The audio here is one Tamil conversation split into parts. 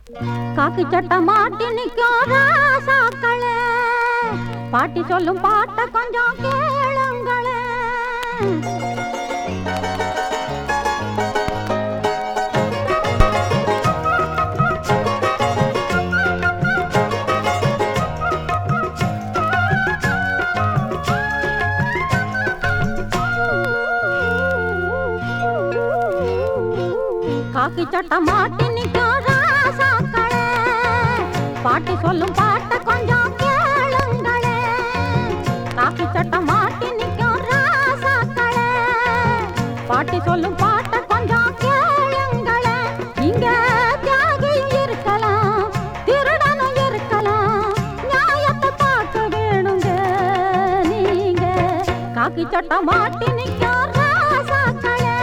காக்கி சட்ட மாட்டி நிற்கும் ராசாக்களே, பாட்டி சொல்லும் பாட்ட கொஞ்சம் கேளுங்களே. காக்கி சட்ட மாட்டி நிற்கும் ராசாக்களே, பாட்டி சொல்லும் பாட்ட கொஞ்சம் கேளுங்களே. காக்கி சட்ட மாட்டி நிற்கும் ராசாக்களே, பாட்டி சொல்லும் பாட்ட கொஞ்சம் கேளுங்களே. இங்க தியாகியும் இருக்கலாம், திருடனும் இருக்கலாம், நியாயத்தை பார்க்க வேணுங்க நீங்க. காக்கி சட்ட மாட்டி நிற்கும் ராசாக்களே,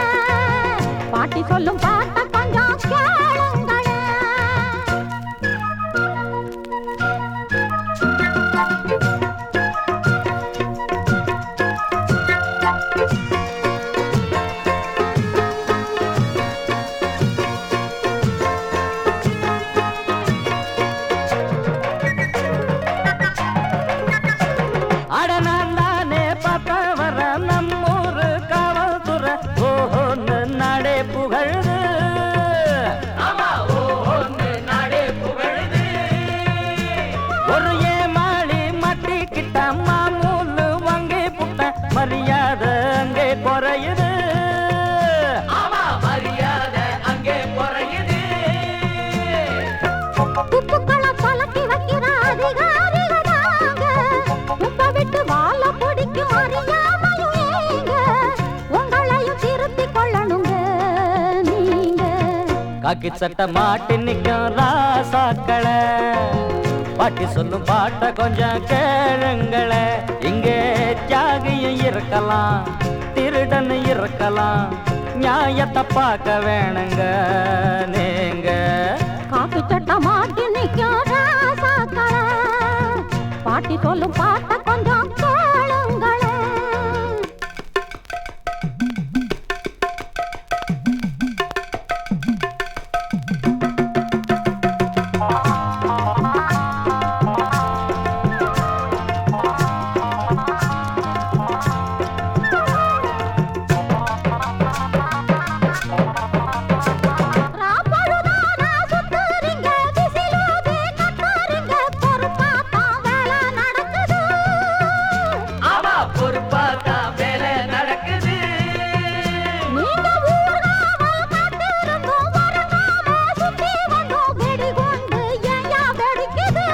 பாட்டி சொல்லும் பாட்ட கொஞ்சம் கேளுங்களே. அடனானே பார்த்தவர நம்மூரு காவல்துறை ஓஹோன்னு நாடே புகழுது. ஒரு ஏமாளி மாட்டிக்கிட்ட மாமூலு வாங்கி புட்ட மரியாதை அங்கே குறையுது. உப்புக்களை பழக்கி வைக்கிற அதிகாரிகள் நாங்க, உப்பை விட்டு வாழ பிடிக்கும் அறியாமையும் ஏங்க, உங்களையும் திருத்திக் கொள்ளணுங்க நீங்க. காக்கி சட்ட மாட்டி நிற்கும் ராசாக்களே, பாட்டி சொல்லும் பாட்ட கொஞ்சம் கேளுங்களே. இங்கே தியாகியும் இருக்கலாம், திருடன் இருக்கலாம், நியாயத்தை பார்க்க வேணுங்க நீங்க. காக்கி சட்ட மாட்டி நிற்கும் ராசாக்களே, பாட்டி சொல்லும் பாட்ட கொஞ்சம் கேளுங்களே. ராப்பழுதானா சுத்துறீங்க, விசிலூதி கட்டுறீங்க, பொறுப்பாத்தான் வேலை நடக்குது. நீங்க ஊர்காவல் காத்திருந்தும் வரங்காம சுத்தி வந்தோம், வெடிகுண்டு ஏயா வெடிக்குது.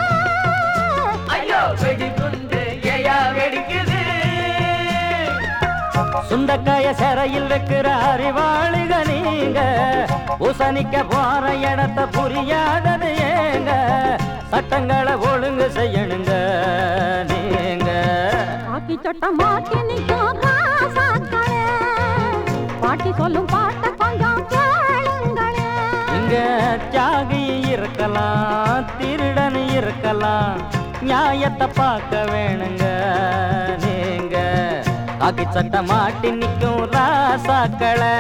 சுண்டக்காய சிறையில் வைக்கிற அறிவாளிக நீங்க, பூசணிக்க போற இடத்த புரியாதது ஏங்க. சட்டங்களை ஒழுங்கு செய்யணுங்க நீங்க. காக்கி சட்ட மாட்டி நிற்கும் ராசாக்களே, பாட்டி சொல்லும் பாட்ட கொஞ்சம் கேளுங்களே. இங்க தியாகி இருக்கலாம், திருடன் இருக்கலாம், நியாயத்தை பார்க்க வேணுங்க நீங்க. காக்கி சட்ட மாட்டி நிற்கும் ராசாக்களே,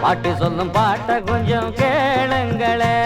பாட்டி சொல்லும் பாட்ட கொஞ்சம் கேளுங்களே.